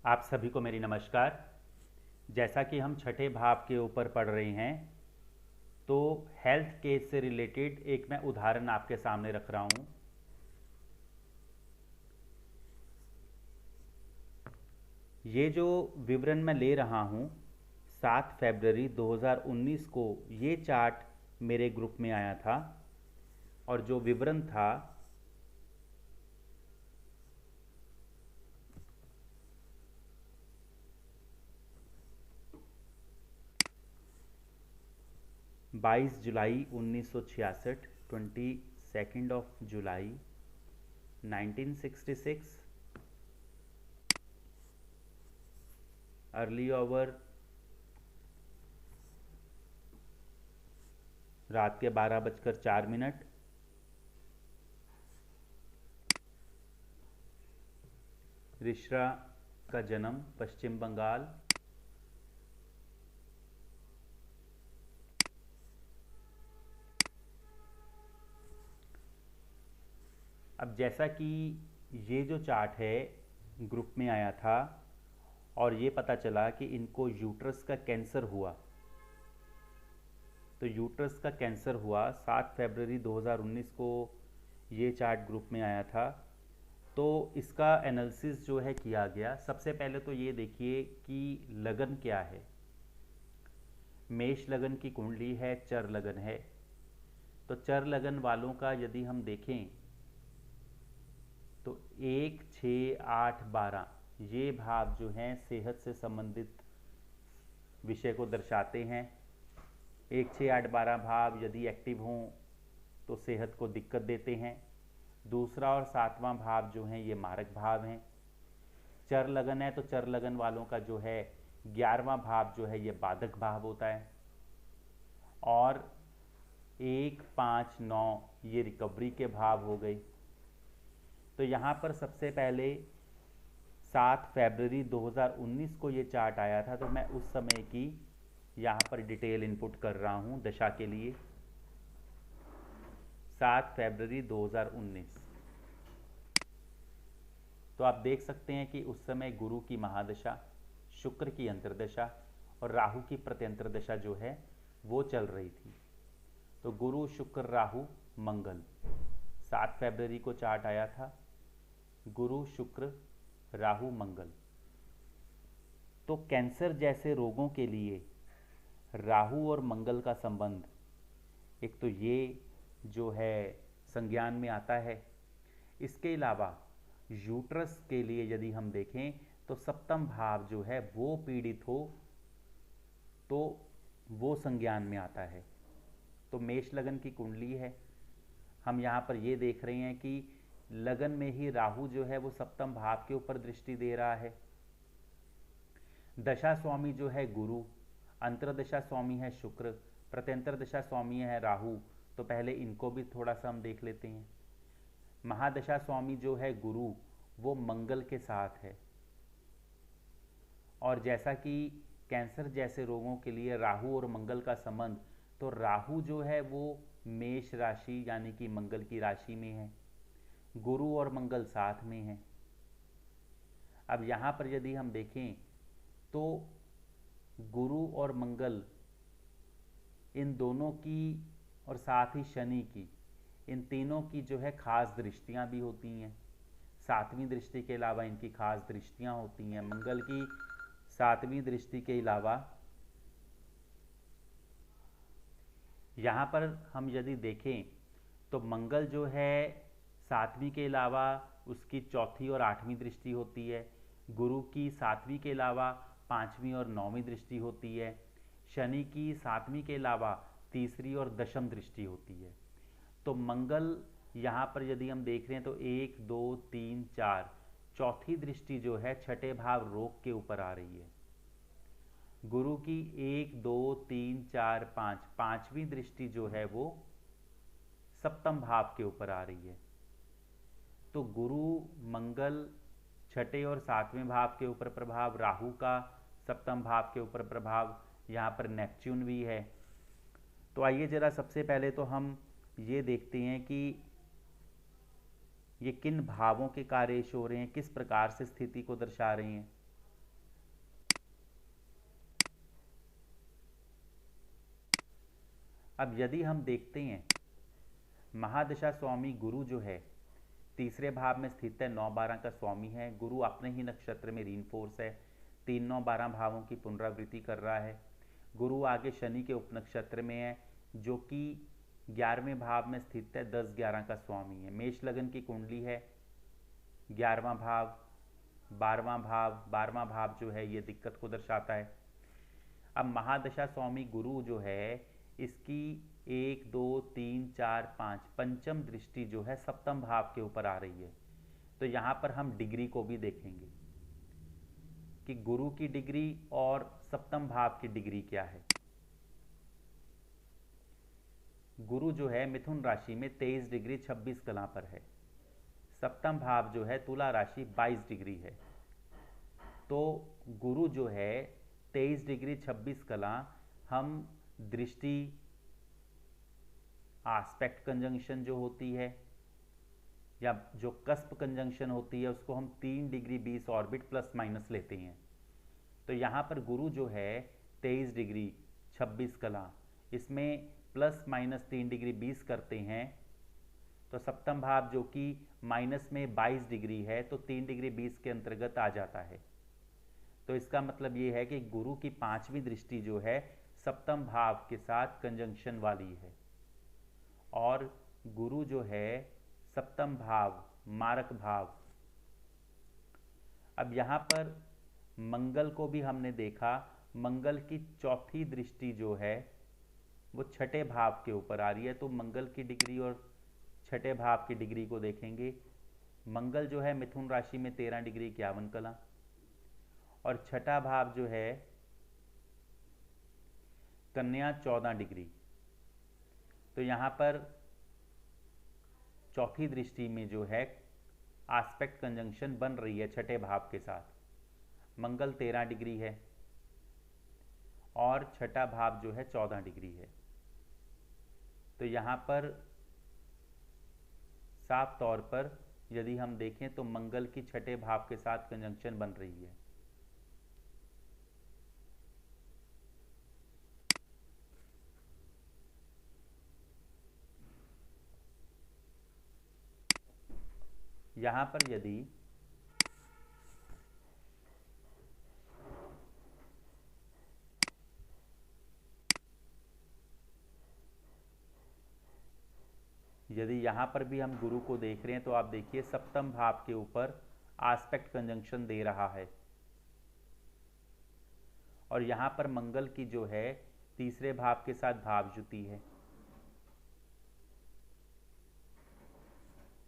आप सभी को मेरी नमस्कार। जैसा कि हम छठे भाव के ऊपर पढ़ रहे हैं, तो हेल्थ केस से रिलेटेड एक मैं उदाहरण आपके सामने रख रहा हूँ। ये जो विवरण मैं ले रहा हूँ, 7 फरवरी 2019 को ये चार्ट मेरे ग्रुप में आया था। और जो विवरण था 22 जुलाई 1966, 22 जुलाई 1966, अर्ली आवर रात के 12:04। रिश्रा का जन्म पश्चिम बंगाल। अब जैसा कि ये जो चार्ट है ग्रुप में आया था और ये पता चला कि इनको यूट्रस का कैंसर हुआ, तो यूट्रस का कैंसर हुआ 7 फरवरी 2019 को ये चार्ट ग्रुप में आया था। तो इसका एनालिसिस जो है किया गया। सबसे पहले तो ये देखिए कि लगन क्या है। मेष लगन की कुंडली है, चर लगन है। तो चर लगन वालों का यदि हम देखें तो 1, 6, 8, 12 ये भाव जो हैं सेहत से संबंधित विषय को दर्शाते हैं। 1, 6, 8, 12 भाव यदि एक्टिव हों तो सेहत को दिक्कत देते हैं। दूसरा और 7वां भाव जो हैं ये मारक भाव हैं। चर लगन है तो चर लगन वालों का जो है 11वां भाव जो है ये बाधक भाव होता है। और 1, 5, 9 ये रिकवरी के भाव हो गए। तो यहाँ पर सबसे पहले 7 फरवरी 2019 को ये चार्ट आया था, तो मैं उस समय की यहाँ पर डिटेल इनपुट कर रहा हूँ दशा के लिए। 7 फरवरी 2019। तो आप देख सकते हैं कि उस समय गुरु की महादशा, शुक्र की अंतर्दशा और राहु की प्रत्यंतर दशा जो है वो चल रही थी। तो गुरु, शुक्र, राहु, मंगल 7 फरवरी को चार्ट आया था। गुरु, शुक्र, राहु, मंगल। तो कैंसर जैसे रोगों के लिए राहु और मंगल का संबंध, एक तो ये जो है संज्ञान में आता है। इसके अलावा यूट्रस के लिए यदि हम देखें तो सप्तम भाव जो है वो पीड़ित हो तो वो संज्ञान में आता है। तो मेष लगन की कुंडली है। हम यहाँ पर ये देख रहे हैं कि लगन में ही राहु जो है वो सप्तम भाव के ऊपर दृष्टि दे रहा है। दशा स्वामी जो है गुरु, अंतरदशा स्वामी है शुक्र, प्रत्यंतर दशा स्वामी है राहु। तो पहले इनको भी थोड़ा सा हम देख लेते हैं। महादशा स्वामी जो है गुरु, वो मंगल के साथ है। और जैसा कि कैंसर जैसे रोगों के लिए राहु और मंगल का संबंध, तो राहु जो है वो मेष राशि यानी कि मंगल की राशि में है। गुरु और मंगल साथ में है। अब यहाँ पर यदि हम देखें तो गुरु और मंगल इन दोनों की और साथ ही शनि की, इन तीनों की जो है खास दृष्टियां भी होती हैं। 7वीं दृष्टि के अलावा इनकी खास दृष्टियां होती हैं। मंगल की 7वीं दृष्टि के अलावा यहाँ पर हम यदि देखें तो मंगल जो है 7वीं के अलावा उसकी चौथी और 8वीं दृष्टि होती है। गुरु की 7वीं के अलावा 5वीं और 9वीं दृष्टि होती है। शनि की 7वीं के अलावा तीसरी और दशम दृष्टि होती है। तो मंगल यहाँ पर यदि हम देख रहे हैं तो 1, 2, 3, 4 चौथी दृष्टि जो है छठे भाव रोग के ऊपर आ रही है। गुरु की 1, 2, 3, 4, 5 पांचवी दृष्टि जो है वो सप्तम भाव के ऊपर आ रही है। तो गुरु, मंगल छठे और 7वें भाव के ऊपर प्रभाव, राहु का सप्तम भाव के ऊपर प्रभाव, यहाँ पर नेपच्यून भी है। तो आइए जरा सबसे पहले तो हम ये देखते हैं कि ये किन भावों के कार्य हो रहे हैं, किस प्रकार से स्थिति को दर्शा रहे हैं। अब यदि हम देखते हैं महादशा स्वामी गुरु जो है तीसरे भाव में स्थित है, 9-12 का स्वामी है। गुरु अपने ही नक्षत्र में रीनफोर्स है, 3-9-12 भावों की पुनरावृत्ति कर रहा है। गुरु आगे शनि के उपनक्षत्र में है जो कि 11वें भाव में स्थित है, 10-11 का स्वामी है। मेष लगन की कुंडली है, 11वां भाव, 12वां भाव जो है ये दिक्कत को दर्शाता है। अब महादशा स्वामी गुरु जो है इसकी 1 2 3 4 5 पंचम दृष्टि जो है सप्तम भाव के ऊपर आ रही है। तो यहाँ पर हम डिग्री को भी देखेंगे कि गुरु की डिग्री और सप्तम भाव की डिग्री क्या है। गुरु जो है मिथुन राशि में 23 डिग्री 26 कला पर है। सप्तम भाव जो है तुला राशि 22 डिग्री है। तो गुरु जो है 23 डिग्री 26 कला, हम दृष्टि आस्पेक्ट कंजंक्शन जो होती है या जो कस्प कंजंक्शन होती है उसको हम 3 डिग्री 20 ऑर्बिट प्लस माइनस लेते हैं। तो यहाँ पर गुरु जो है 23 डिग्री 26 कला, इसमें प्लस माइनस 3 डिग्री 20 करते हैं तो सप्तम भाव जो कि माइनस में 22 डिग्री है तो 3 डिग्री 20 के अंतर्गत आ जाता है। तो इसका मतलब ये है कि गुरु की 5वीं दृष्टि जो है सप्तम भाव के साथ कंजंक्शन वाली है और गुरु जो है सप्तम भाव मारक भाव। अब यहाँ पर मंगल को भी हमने देखा, मंगल की 4थी दृष्टि जो है वो 6ठे भाव के ऊपर आ रही है। तो मंगल की डिग्री और 6ठे भाव की डिग्री को देखेंगे। मंगल जो है मिथुन राशि में 13 डिग्री 51 कला और 6ठा भाव जो है कन्या 14 डिग्री। तो यहाँ पर 4थी दृष्टि में जो है आस्पेक्ट कंजंक्शन बन रही है 6ठे भाव के साथ। मंगल 13 डिग्री है और 6ठा भाव जो है 14 डिग्री है। तो यहाँ पर साफ तौर पर यदि हम देखें तो मंगल की 6ठे भाव के साथ कंजंक्शन बन रही है। यहाँ पर यदि यहाँ पर भी हम गुरु को देख रहे हैं तो आप देखिए सप्तम भाव के ऊपर आस्पेक्ट कंजंक्शन दे रहा है और यहाँ पर मंगल की जो है तीसरे भाव के साथ भावजुति है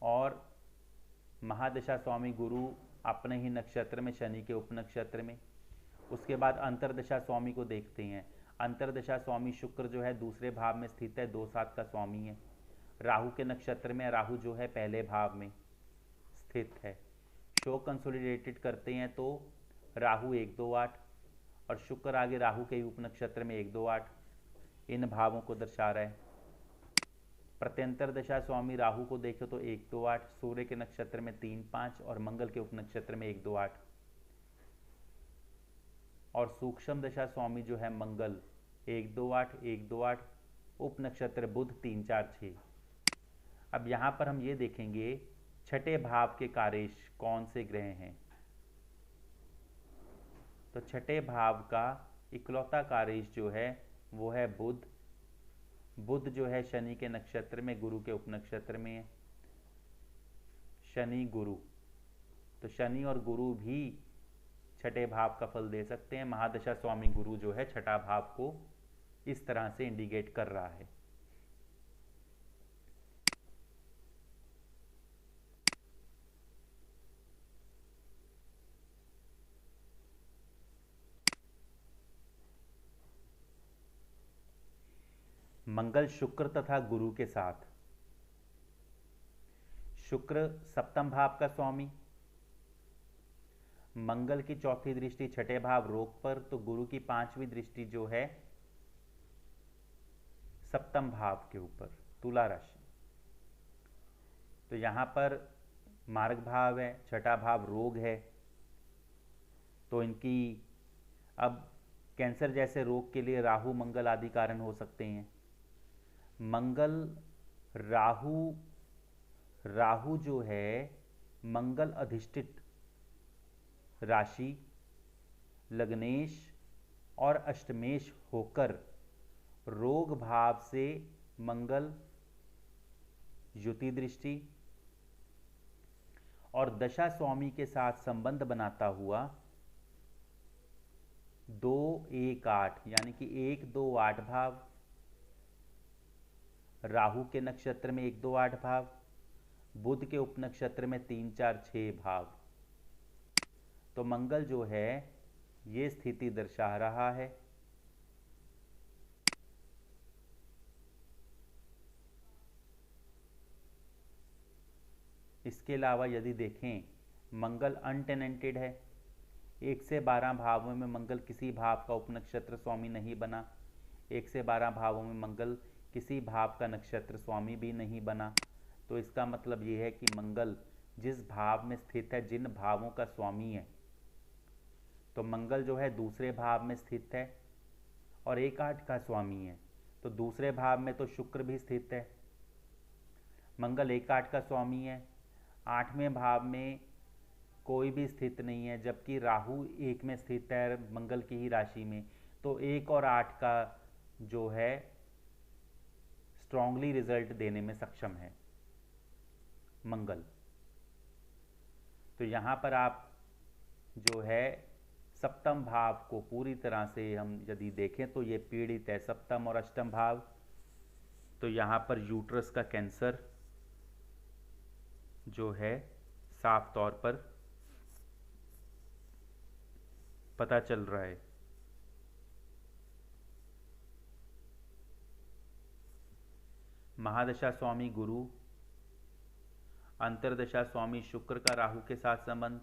और महादशा स्वामी गुरु अपने ही नक्षत्र में शनि के उपनक्षत्र में। उसके बाद अंतरदशा स्वामी को देखते हैं। अंतरदशा स्वामी शुक्र जो है दूसरे भाव में स्थित है, 2-7 का स्वामी है। राहु के नक्षत्र में, राहु जो है पहले भाव में स्थित है। शो कंसोलिडेटेड करते हैं तो राहु 1-2-8 और शुक्र आगे राहु के उपनक्षत्र में 1-2-8 इन भावों को दर्शा रहा है। प्रत्यंतर दशा स्वामी राहु को देखें तो 1-2-8, सूर्य के नक्षत्र में 3-5 और मंगल के उपनक्षत्र में 1-2-8 और सूक्ष्म दशा स्वामी जो है मंगल 1-2-8 1-2-8, उपनक्षत्र बुध 3-4-6। अब यहाँ पर हम ये देखेंगे 6ठे भाव के कारेश कौन से ग्रह हैं। तो 6ठे भाव का इकलौता कारेश जो है वो है बुध। बुध जो है शनि के नक्षत्र में, गुरु के उपनक्षत्र में है। शनि गुरु, तो शनि और गुरु भी 6ठे भाव का फल दे सकते हैं। महादशा स्वामी गुरु जो है 6ठा भाव को इस तरह से इंडिकेट कर रहा है। मंगल शुक्र तथा गुरु के साथ, शुक्र सप्तम भाव का स्वामी, मंगल की 4थी दृष्टि 6ठे भाव रोग पर, तो गुरु की 5वीं दृष्टि जो है सप्तम भाव के ऊपर तुला राशि। तो यहां पर मार्ग भाव है, 6ठा भाव रोग है। तो इनकी अब कैंसर जैसे रोग के लिए राहु मंगल आदि कारण हो सकते हैं। मंगल राहु, राहु जो है मंगल अधिष्ठित राशि लग्नेश और अष्टमेश होकर रोग भाव से मंगल युति दृष्टि और दशा स्वामी के साथ संबंध बनाता हुआ 2-1-8 यानी कि 1-2-8 भाव, राहु के नक्षत्र में 1-2-8 भाव, बुध के उपनक्षत्र में 3-4-6 भाव। तो मंगल जो है ये स्थिति दर्शा रहा है। इसके अलावा यदि देखें मंगल अनटेनेंटेड है, 1 से 12 भावों में मंगल किसी भाव का उपनक्षत्र स्वामी नहीं बना, 1 से 12 भावों में मंगल किसी भाव का नक्षत्र स्वामी भी नहीं बना। तो इसका मतलब ये है कि मंगल जिस भाव में स्थित है, जिन भावों का स्वामी है, तो मंगल जो है दूसरे भाव में स्थित है और 1-8 का स्वामी है। तो दूसरे भाव में तो शुक्र भी स्थित है, मंगल 1-8 का स्वामी है, 8वें भाव में कोई भी स्थित नहीं है, जबकि राहु 1 में स्थित है मंगल की ही राशि में। तो 1 और 8 का जो है स्ट्रांगली रिजल्ट देने में सक्षम है मंगल। तो यहाँ पर आप जो है सप्तम भाव को पूरी तरह से हम यदि देखें तो ये पीड़ित है, सप्तम और अष्टम भाव। तो यहाँ पर यूट्रस का कैंसर जो है साफ तौर पर पता चल रहा है। महादशा स्वामी गुरु, अंतरदशा स्वामी शुक्र का राहु के साथ संबंध,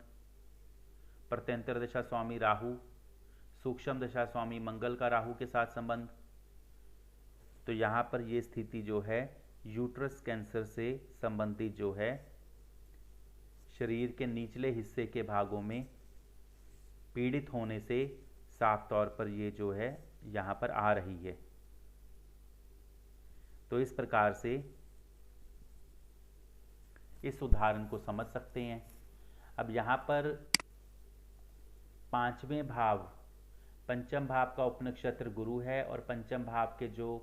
प्रत्यंतर दशा स्वामी राहु, सूक्ष्म दशा स्वामी मंगल का राहु के साथ संबंध। तो यहाँ पर ये स्थिति जो है यूट्रस कैंसर से संबंधित जो है शरीर के निचले हिस्से के भागों में पीड़ित होने से साफ तौर पर ये जो है यहाँ पर आ रही है। तो इस प्रकार से इस उदाहरण को समझ सकते हैं। अब यहाँ पर 5वें भाव, पंचम भाव का उपनक्षत्र गुरु है और पंचम भाव के जो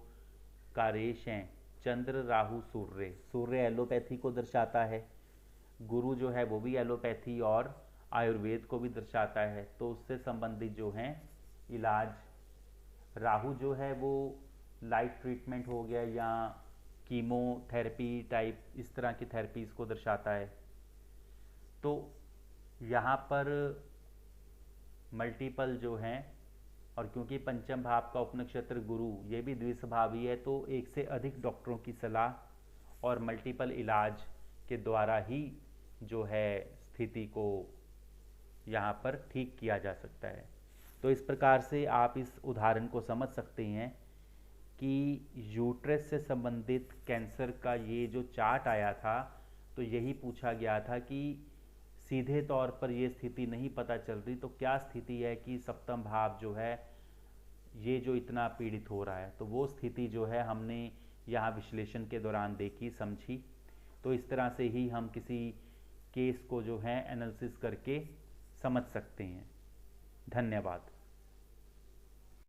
कारेश हैं चंद्र राहु सूर्य, सूर्य एलोपैथी को दर्शाता है, गुरु जो है वो भी एलोपैथी और आयुर्वेद को भी दर्शाता है। तो उससे संबंधित जो हैं इलाज, राहु जो है वो लाइट ट्रीटमेंट हो गया या कीमोथेरेपी टाइप इस तरह की थेरेपीज को दर्शाता है। तो यहाँ पर मल्टीपल जो हैं, और क्योंकि पंचम भाव का उपनक्षत्र गुरु ये भी द्विस्वभावी है, तो एक से अधिक डॉक्टरों की सलाह और मल्टीपल इलाज के द्वारा ही जो है स्थिति को यहाँ पर ठीक किया जा सकता है। तो इस प्रकार से आप इस उदाहरण को समझ सकते हैं कि यूट्रस से संबंधित कैंसर का ये जो चार्ट आया था, तो यही पूछा गया था कि सीधे तौर पर ये स्थिति नहीं पता चल रही, तो क्या स्थिति है कि सप्तम भाव जो है ये जो इतना पीड़ित हो रहा है। तो वो स्थिति जो है हमने यहाँ विश्लेषण के दौरान देखी, समझी। तो इस तरह से ही हम किसी केस को जो है एनालिसिस करके समझ सकते हैं। धन्यवाद।